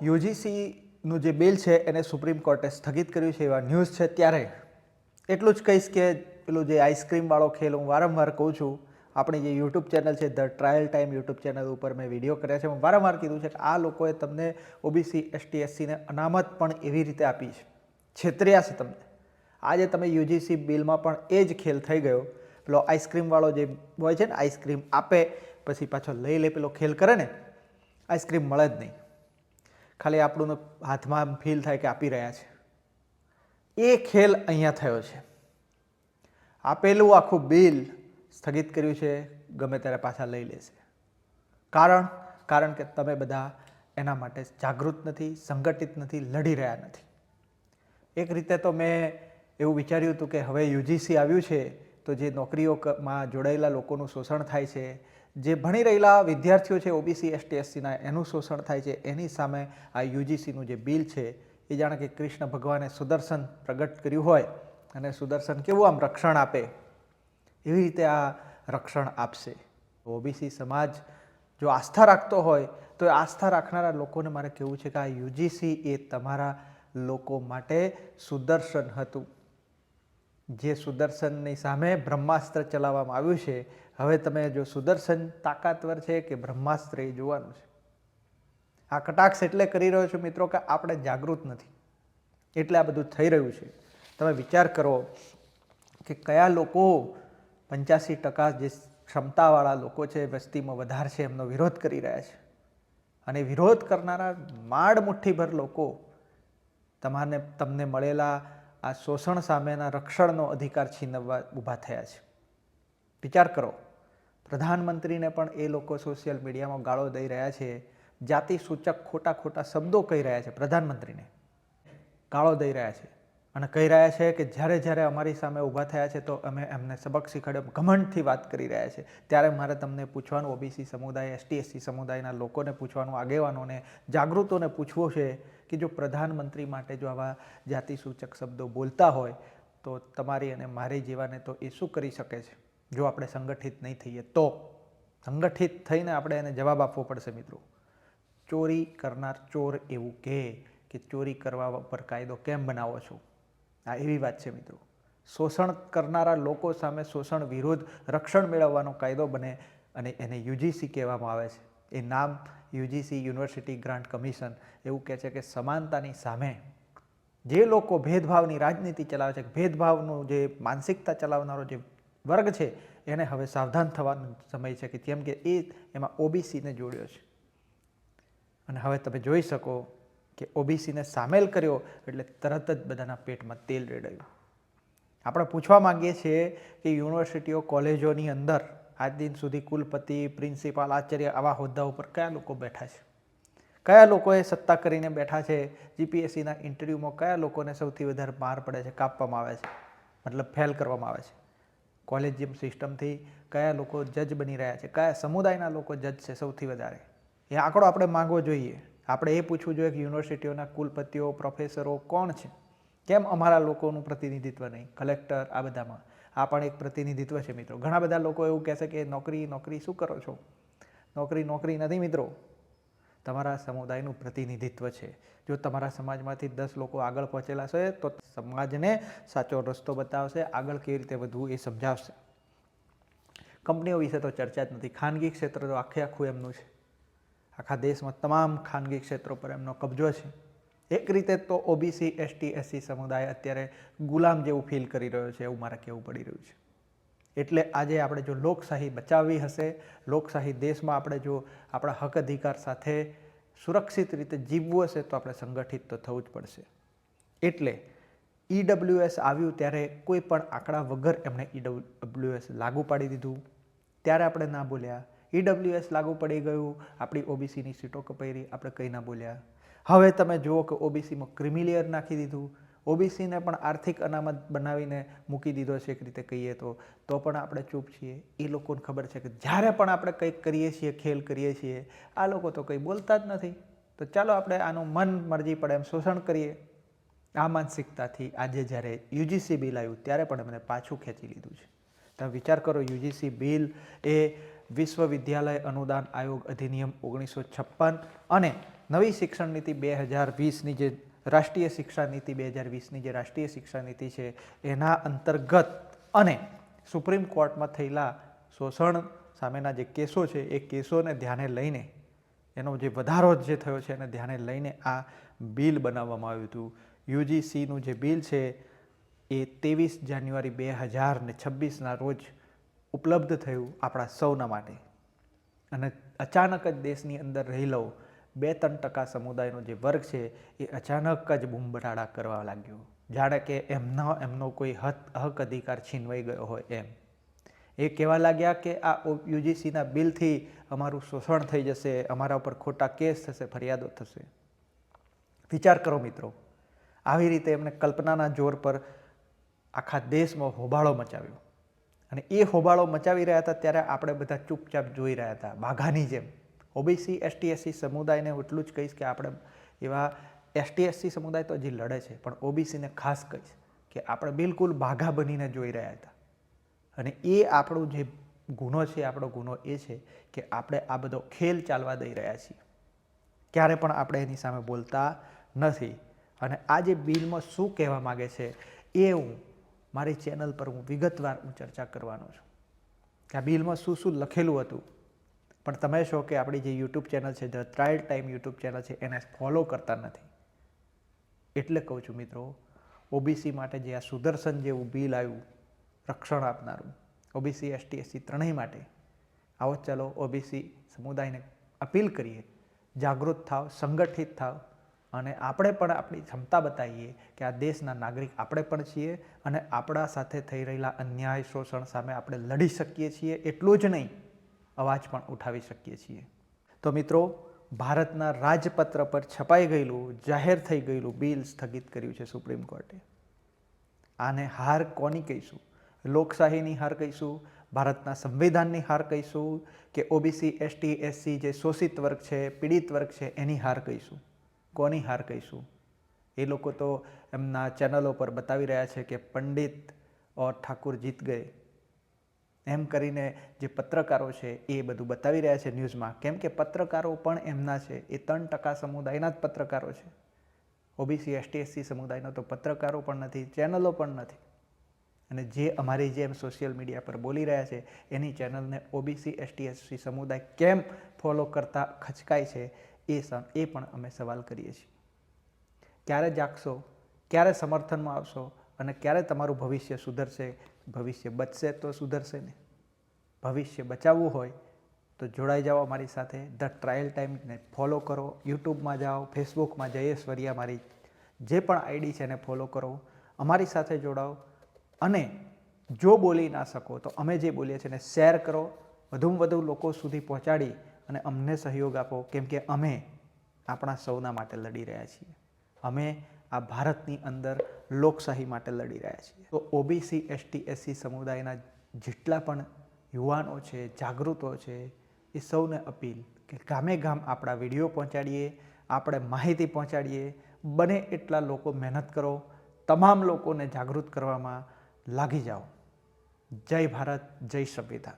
યુજીસીનું જે બિલ છે એને સુપ્રીમ કોર્ટે સ્થગિત કર્યું છે એવા ન્યૂઝ છે. ત્યારે એટલું જ કહીશ કે પેલું જે આઈસ્ક્રીમવાળો ખેલ હું વારંવાર કહું છું, આપણી જે યુટ્યુબ ચેનલ છે the trial time YouTube channel ઉપર મેં વિડીયો કર્યા છે. હું વારંવાર કીધું છે કે આ લોકોએ તમને ઓબીસી એસટી એસસીને અનામત પણ એવી રીતે આપી છે, છેતર્યા છે તમને. આજે તમે યુજીસી બિલમાં પણ એ જ ખેલ થઈ ગયો. પેલો આઈસ્ક્રીમવાળો જે હોય છે ને, આઈસ્ક્રીમ આપે પછી પાછો લઈ લે, પેલો ખેલ કરે ને, આઈસ્ક્રીમ મળે જ નહીં, ખાલી આપણું હાથમાં ફીલ થાય કે આપી રહ્યા છે. એ ખેલ અહીંયા થયો છે. આપેલું આખું બિલ સ્થગિત કર્યું છે, ગમે ત્યારે પાછા લઈ લેશે. કારણ કે તમે બધા એના માટે જાગૃત નથી, સંગઠિત નથી, લડી રહ્યા નથી. એક રીતે તો મેં એવું વિચાર્યું હતું કે હવે યુજીસી આવ્યું છે તો જે નોકરીઓમાં જોડાયેલા લોકોનું શોષણ થાય છે, જે ભણી રહેલા વિદ્યાર્થીઓ છે ઓબીસી એસટી એસસીના, એનું શોષણ થાય છે, એની સામે આ યુજીસીનું જે બિલ છે એ જાણે કે કૃષ્ણ ભગવાને સુદર્શન પ્રગટ કર્યું હોય અને સુદર્શન કેવું આમ રક્ષણ આપે એવી રીતે આ રક્ષણ આપશે. ઓબીસી સમાજ જો આસ્થા રાખતો હોય તો એ આસ્થા રાખનારા લોકોને મારે કહેવું છે કે આ યુજીસી એ તમારા લોકો માટે સુદર્શન હતું. જે સુદર્શનની સામે બ્રહ્માસ્ત્ર ચલાવવામાં આવ્યું છે, હવે તમે જો સુદર્શન તાકાતવર છે કે બ્રહ્માસ્ત્ર એ જોવાનું છે. આ કટાક્ષ એટલે કરી રહ્યો છું મિત્રો કે આપણે જાગૃત નથી, એટલે આ બધું થઈ રહ્યું છે. તમે વિચાર કરો કે કયા લોકો 85% જે ક્ષમતાવાળા લોકો છે, વસ્તીમાં વધારે છે, એમનો વિરોધ કરી રહ્યા છે. અને વિરોધ કરનારા માંડ મુઠ્ઠીભર લોકો તમને મળેલા આ શોષણ સામેના રક્ષણનો અધિકાર છીનવવા ઊભા થયા છે. વિચાર કરો, પ્રધાનમંત્રીને પણ એ લોકો સોશિયલ મીડિયામાં ગાળો દઈ રહ્યા છે, જાતિ સૂચક ખોટા ખોટા શબ્દો કહી રહ્યા છે, પ્રધાનમંત્રીને ગાળો દઈ રહ્યા છે અને કહી રહ્યા છે કે જ્યારે અમારી સામે ઊભા થયા છે તો અમે એમને સબક શીખવાડ્યો, ઘમંડથી વાત કરી રહ્યા છે. ત્યારે મારે તમને પૂછવાનું, ઓબીસી સમુદાય, એસટી એસસી સમુદાયના લોકોને પૂછવાનું, આગેવાનોને, જાગૃતોને પૂછવું છે કે જો પ્રધાનમંત્રી માટે જો આવા જાતિસૂચક શબ્દો બોલતા હોય તો તમારી અને મારી જેવાને તો એ શું કરી શકે છે જો આપણે સંગઠિત નહીં થઈએ તો? સંગઠિત થઈને આપણે એને જવાબ આપવો પડશે મિત્રો. ચોરી કરનાર ચોર એવું કે ચોરી કરવા પર કાયદો કેમ બનાવો છો? આ એવી વાત છે મિત્રો. શોષણ કરનારા લોકો સામે શોષણ વિરોધ રક્ષણ મેળવવાનો કાયદો બને અને એને યુજીસી કહેવામાં આવે છે. એ નામ યુજીસી યુનિવર્સિટી ગ્રાન્ટ કમિશન એવું કહે છે કે સમાનતાની સામે જે લોકો ભેદભાવની રાજનીતિ ચલાવે છે, ભેદભાવનું જે માનસિકતા ચલાવનારો જે વર્ગ છે, એને હવે સાવધાન થવાનો સમય છે કે કેમ કે એમાં ઓબીસીને જોડ્યો છે. અને હવે તમે જોઈ શકો કે ઓબીસીને સામેલ કર્યો એટલે તરત જ બધાના પેટમાં તેલ રેડાયું. આપણે પૂછવા માંગીએ છીએ કે યુનિવર્સિટીઓ, કોલેજોની અંદર આજ દિન સુધી કુલપતિ, પ્રિન્સિપાલ, આચાર્ય આવા હોદ્દા ઉપર કયા લોકો બેઠા છે? કયા લોકોએ સત્તા કરીને બેઠા છે? જીપીએસસીના ઇન્ટરવ્યૂમાં કયા લોકોને સૌથી વધારે માર પડે છે, કાપવામાં આવે છે, મતલબ ફેલ કરવામાં આવે છે? કોલેજિયમ સિસ્ટમથી કયા લોકો જજ બની રહ્યા છે? કયા સમુદાયના લોકો જજ છે સૌથી વધારે? એ આંકડો આપણે માંગવો જોઈએ. આપણે એ પૂછવું જોઈએ કે યુનિવર્સિટીઓના કુલપતિઓ, પ્રોફેસરો કોણ છે? કેમ અમારા લોકોનું પ્રતિનિધિત્વ નહીં? કલેક્ટર, આ બધામાં આ પણ એક પ્રતિનિધિત્વ છે મિત્રો. ઘણા બધા લોકો એવું કહેશે કે નોકરી શું કરો છો? નોકરી નથી મિત્રો, તમારા સમુદાયનું પ્રતિનિધિત્વ છે. જો તમારા સમાજમાંથી 10 લોકો આગળ પહોંચેલા છે તો સમાજને સાચો રસ્તો બતાવશે, આગળ કેવી રીતે વધવું એ સમજાવશે. કંપનીઓ વિશે તો ચર્ચા જ નથી. ખાનગી ક્ષેત્ર તો આખું એમનું છે. આખા દેશમાં તમામ ખાનગી ક્ષેત્રો પર એમનો કબજો છે. એક રીતે તો ઓબીસી એસટી એસસી સમુદાય અત્યારે ગુલામ જેવું ફીલ કરી રહ્યો છે, એવું મારે કહેવું પડી રહ્યું છે. એટલે આજે આપણે જો લોકશાહી બચાવવી હશે, લોકશાહી દેશમાં આપણે જો આપણા હક અધિકાર સાથે સુરક્ષિત રીતે જીવવું હશે તો આપણે સંગઠિત તો થવું જ પડશે. એટલે ઈડબ્લ્યુએસ આવ્યું ત્યારે કોઈ પણ આંકડા વગર એમણે ઈડબ્લ્યુએસ લાગુ પાડી દીધું. ત્યારે આપણે ના બોલ્યા. ઈડબ્લ્યુએસ લાગુ પડી ગયું, આપણી ઓબીસીની સીટો કપાઈ, આપણે કંઈ ના બોલ્યા. હવે તમે જુઓ કે ઓબીસીમાં ક્રિમિલિયર નાખી દીધું, ઓબીસીને પણ આર્થિક અનામત બનાવીને મૂકી દીધો છે એક રીતે કહીએ તો પણ આપણે ચૂપ છીએ. એ લોકોને ખબર છે કે જ્યારે પણ આપણે કંઈક કરીએ છીએ, ખેલ કરીએ છીએ, આ લોકો તો કંઈ બોલતા જ નથી, તો ચાલો આપણે આનું મન મરજી પડે એમ શોષણ કરીએ. આ માનસિકતાથી આજે જ્યારે યુજીસી બિલ આવ્યું ત્યારે પણ એમને પાછું ખેંચી લીધું છે. તમે વિચાર કરો, યુજીસી બિલ એ વિશ્વવિદ્યાલય અનુદાન આયોગ અધિનિયમ 1956 અને નવી શિક્ષણ નીતિ 2020ની જે રાષ્ટ્રીય શિક્ષા નીતિ 2020ની જે રાષ્ટ્રીય શિક્ષા નીતિ છે એના અંતર્ગત અને સુપ્રીમ કોર્ટમાં થયેલા શોષણ સામેના જે કેસો છે એ કેસોને ધ્યાને લઈને એનો જે વધારો જે થયો છે એને ધ્યાને લઈને આ બિલ બનાવવામાં આવ્યું હતું. યુજીસીનું જે બિલ છે એ 23 જાન્યુઆરી 2026ના રોજ ઉપલબ્ધ થયું આપણા સૌના માટે. અને અચાનક જ દેશની અંદર રહેલો 2-3% સમુદાયનો જે વર્ગ છે એ અચાનક જ બૂમબરાડા કરવા લાગ્યો, જાણે કે એમનો કોઈ હક અધિકાર છીનવાઈ ગયો હોય એમ. એ કહેવા લાગ્યા કે આ યુજીસીના બિલથી અમારું શોષણ થઈ જશે, અમારા ઉપર ખોટા કેસ થશે, ફરિયાદો થશે. વિચાર કરો મિત્રો, આવી રીતે એમને કલ્પનાના જોર પર આખા દેશમાં હોબાળો મચાવ્યો. અને એ હોબાળો મચાવી રહ્યા હતા ત્યારે આપણે બધા ચૂપચાપ જોઈ રહ્યા હતા બાઘાની જેમ. ઓબીસી એસટી એસસી સમુદાયને હું એટલું જ કહીશ કે આપણે એવા એસટી એસસી સમુદાય તો હજી લડે છે, પણ ઓબીસીને ખાસ કહીશ કે આપણે બિલકુલ બાઘા બનીને જોઈ રહ્યા હતા. અને એ આપણું જે ગુનો છે, આપણો ગુનો એ છે કે આપણે આ બધો ખેલ ચાલવા દઈ રહ્યા છીએ. ક્યારે પણ આપણે એની સામે બોલતા નથી. અને આ જે બિલમાં શું કહેવા માગે છે એ હું મારી ચેનલ પર હું વિગતવાર ચર્ચા કરવાનો છું કે આ બિલમાં શું શું લખેલું હતું. પણ તમે છો કે આપણી જે યુટ્યુબ ચેનલ છે, the trial time YouTube channel છે, એને ફોલો કરતા નથી. એટલે કહું છું મિત્રો, ઓબીસી માટે જે આ સુદર્શન જેવું બિલ આવ્યું, રક્ષણ આપનારું, ઓબીસી એસટી એસસી ત્રણેય માટે, આવો ચાલો ઓબીસી સમુદાયને અપીલ કરીએ, જાગૃત થાવ, સંગઠિત થાવ અને આપણે પણ આપણી ક્ષમતા બતાવીએ કે આ દેશના નાગરિક આપણે પણ છીએ અને આપણા સાથે થઈ રહેલા અન્યાય શોષણ સામે આપણે લડી શકીએ છીએ. એટલું જ નહીં, અવાજ પણ ઉઠાવી શકીએ છીએ. તો મિત્રો, ભારતના રાજપત્ર પર છપાઈ ગયેલું, જાહેર થઈ ગયેલું બિલ સ્થગિત કર્યું છે સુપ્રીમ કોર્ટે. આને હાર કોની કહીશું? લોકશાહીની હાર કહીશું, ભારતના સંવિધાનની હાર કહીશું, કે ઓબીસી એસટી એસસી જે શોષિત વર્ગ છે, પીડિત વર્ગ છે એની હાર કહીશું? કોની હાર કહીશું? એ લોકો તો એમના ચેનલો પર બતાવી રહ્યા છે કે પંડિત ઓર ઠાકુર જીત ગયે એમ કરીને જે પત્રકારો છે એ બધું બતાવી રહ્યા છે ન્યૂઝમાં. કેમ કે પત્રકારો પણ એમના છે, એ 3% સમુદાયના જ પત્રકારો છે. ઓબીસી એસટી એસસી સમુદાયનો તો પત્રકારો પણ નથી, ચેનલો પણ નથી. અને જે અમારી જેમ સોશિયલ મીડિયા પર બોલી રહ્યા છે એની ચેનલને ઓબીસી એસટી એસસી સમુદાય કેમ ફોલો કરતા ખચકાય છે એ પણ અમે સવાલ કરીએ છીએ. ક્યારે જાગશો? ક્યારે સમર્થનમાં આવશો? અને ક્યારે તમારું ભવિષ્ય સુધરશે? ભવિષ્ય બચશે તો સુધરશે ને. ભવિષ્ય બચાવવું હોય તો જોડાઈ જાઓ અમારી સાથે. ધ ટ્રાયલ ટાઈમને ફોલો કરો, યુટ્યુબમાં જાઓ, ફેસબુકમાં જયેશ વરિયા મારી જે પણ આઈડી છે એને ફોલો કરો, અમારી સાથે જોડાઓ. અને જો બોલી ના શકો તો અમે જે બોલીએ છીએ એને શેર કરો, વધુમાં વધુ લોકો સુધી પહોંચાડી અને અમને સહયોગ આપો. કેમ કે અમે આપણા સૌના માટે લડી રહ્યા છીએ. અમે આ ભારતની અંદર લોકશાહી માટે લડી રહ્યા છીએ. તો ઓબીસી એસટી એસસી સમુદાયના જેટલા પણ યુવાનો છે, જાગૃતો છે, એ સૌને અપીલ કે ગામે ગામ આપણા વિડીયો પહોંચાડીએ, આપણે માહિતી પહોંચાડીએ. બને એટલા લોકો મહેનત કરો, તમામ લોકોને જાગૃત કરવામાં લાગી જાઓ. જય ભારત, જય સંવિધાન.